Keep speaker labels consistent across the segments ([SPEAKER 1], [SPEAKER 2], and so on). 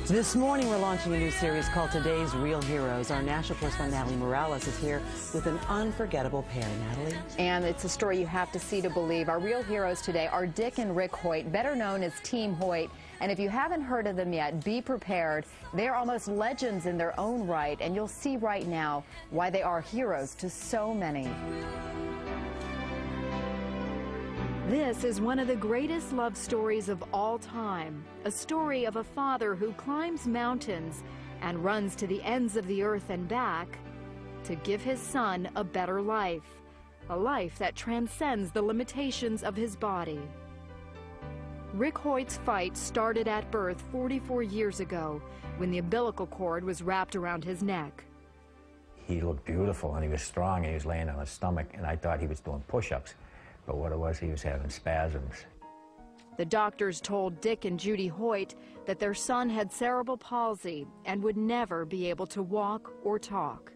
[SPEAKER 1] This morning we're launching a new series called Today's Real Heroes. Our national correspondent Natalie Morales is here with an unforgettable pair. Natalie?
[SPEAKER 2] And it's a story you have to see to believe. Our real heroes today are Dick and Rick Hoyt, better known as Team Hoyt. And if you haven't heard of them yet, be prepared. They're almost legends in their own right, and you'll see right now why they are heroes to so many. This is one of the greatest love stories of all time, a story of a father who climbs mountains and runs to the ends of the earth and back to give his son a better life, a life that transcends the limitations of his body. Rick Hoyt's fight started at birth 44 years ago when the umbilical cord was wrapped around his neck.
[SPEAKER 3] He looked beautiful and he was strong and he was laying on his stomach, and I thought he was doing push-ups. But what it was, he was having spasms.
[SPEAKER 2] The doctors told Dick and Judy Hoyt that their son had cerebral palsy and would never be able to walk or talk.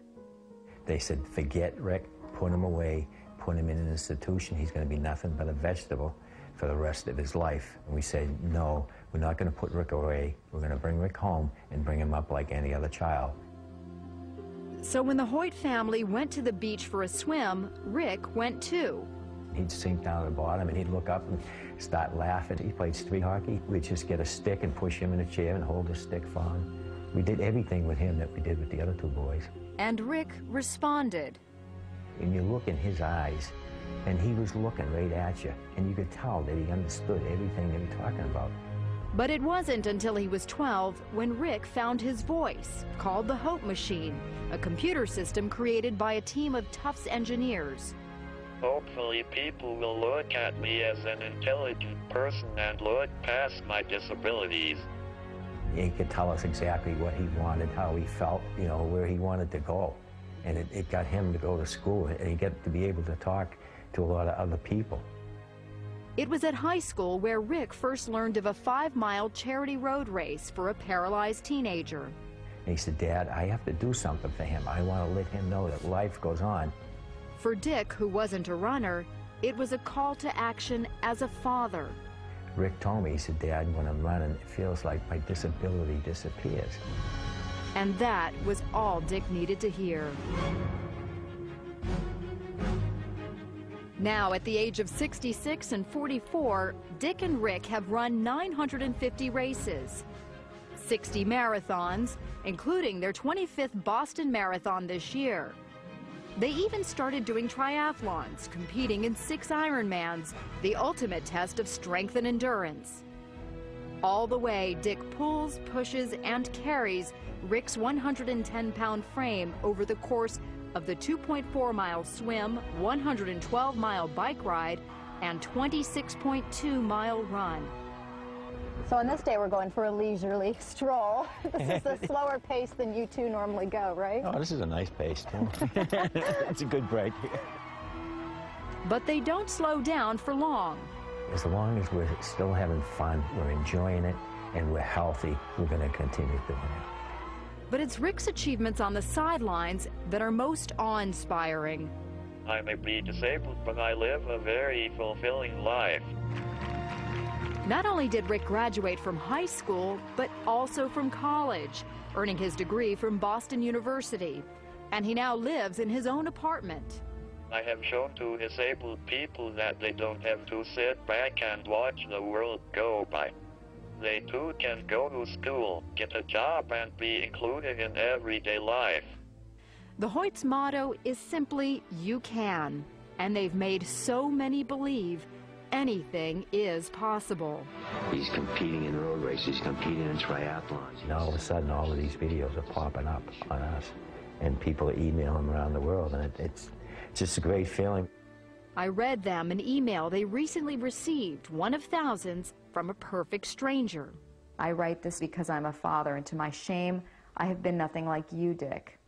[SPEAKER 3] They said, forget Rick, put him away, put him in an institution. He's going to be nothing but a vegetable for the rest of his life. And we said, no, we're not going to put Rick away. We're going to bring Rick home and bring him up like any other child.
[SPEAKER 2] So when the Hoyt family went to the beach for a swim, Rick went too.
[SPEAKER 3] He'd sink down at the bottom and he'd look up and start laughing. He played street hockey. We'd just get a stick and push him in a chair and hold the stick for him. We did everything with him that we did with the other two boys.
[SPEAKER 2] And Rick responded.
[SPEAKER 3] And you look in his eyes, and he was looking right at you, and you could tell that he understood everything that you're talking about.
[SPEAKER 2] But it wasn't until he was 12 when Rick found his voice, called the Hope Machine, a computer system created by a team of Tufts engineers.
[SPEAKER 4] Hopefully people will look at me as an intelligent person and look past my disabilities.
[SPEAKER 3] He could tell us exactly what he wanted, how he felt, you know, where he wanted to go. And it got him to go to school, and he got to be able to talk to a lot of other people.
[SPEAKER 2] It was at high school where Rick first learned of a 5-mile charity road race for a paralyzed teenager.
[SPEAKER 3] And he said, Dad, I have to do something for him. I want to let him know that life goes on.
[SPEAKER 2] For Dick, who wasn't a runner, it was a call to action as a father.
[SPEAKER 3] Rick told me, he said, Dad, when I'm running, it feels like my disability disappears.
[SPEAKER 2] And that was all Dick needed to hear. Now, at the age of 66 and 44, Dick and Rick have run 950 races, 60 marathons, including their 25th Boston Marathon this year. They even started doing triathlons, competing in 6 Ironmans, the ultimate test of strength and endurance. All the way, Dick pulls, pushes, and carries Rick's 110-pound frame over the course of the 2.4-mile swim, 112-mile bike ride, and 26.2-mile run.
[SPEAKER 5] So on this day, we're going for a leisurely stroll. This is a slower pace than you two normally go, right?
[SPEAKER 3] Oh, this is a nice pace, too. It's a good break.
[SPEAKER 2] But they don't slow down for long.
[SPEAKER 3] As long as we're still having fun, we're enjoying it, and we're healthy, we're going to continue doing it.
[SPEAKER 2] But it's Rick's achievements on the sidelines that are most awe-inspiring.
[SPEAKER 4] I may be disabled, but I live a very fulfilling life.
[SPEAKER 2] Not only did Rick graduate from high school, but also from college, earning his degree from Boston University. And he now lives in his own apartment.
[SPEAKER 4] I have shown to disabled people that they don't have to sit back and watch the world go by. They too can go to school, get a job, and be included in everyday life.
[SPEAKER 2] The Hoyt's motto is simply, you can. And they've made so many believe anything is possible.
[SPEAKER 6] He's competing in road races, competing in triathlons.
[SPEAKER 3] And all of a sudden, all of these videos are popping up on us, and people are emailing them around the world, and it's just a great feeling.
[SPEAKER 2] I read them an email they recently received, one of thousands, from a perfect stranger.
[SPEAKER 5] I write this because I'm a father, and to my shame, I have been nothing like you, Dick.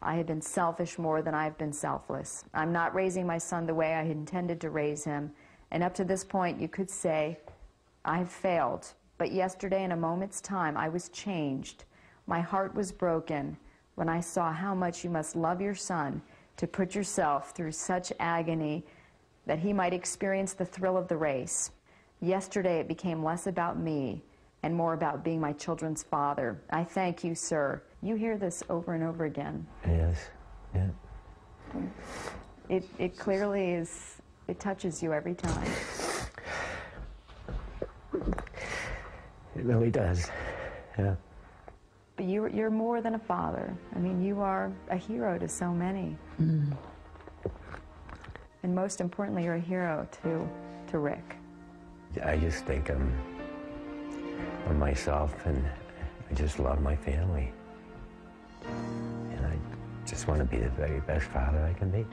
[SPEAKER 5] I have been selfish more than I've been selfless. I'm not raising my son the way I had intended to raise him. And up to this point, you could say, I've failed. But yesterday, in a moment's time, I was changed. My heart was broken when I saw how much you must love your son to put yourself through such agony that he might experience the thrill of the race. Yesterday, it became less about me and more about being my children's father. I thank you, sir. You hear this over and over again.
[SPEAKER 3] Yes, yeah.
[SPEAKER 5] It clearly is, it touches you every time.
[SPEAKER 3] It really does, yeah.
[SPEAKER 5] But you're more than a father. I mean, you are a hero to so many.
[SPEAKER 3] Mm.
[SPEAKER 5] And most importantly, you're a hero to Rick.
[SPEAKER 3] I just think I'm myself, and I just love my family. And I just want to be the very best father I can be.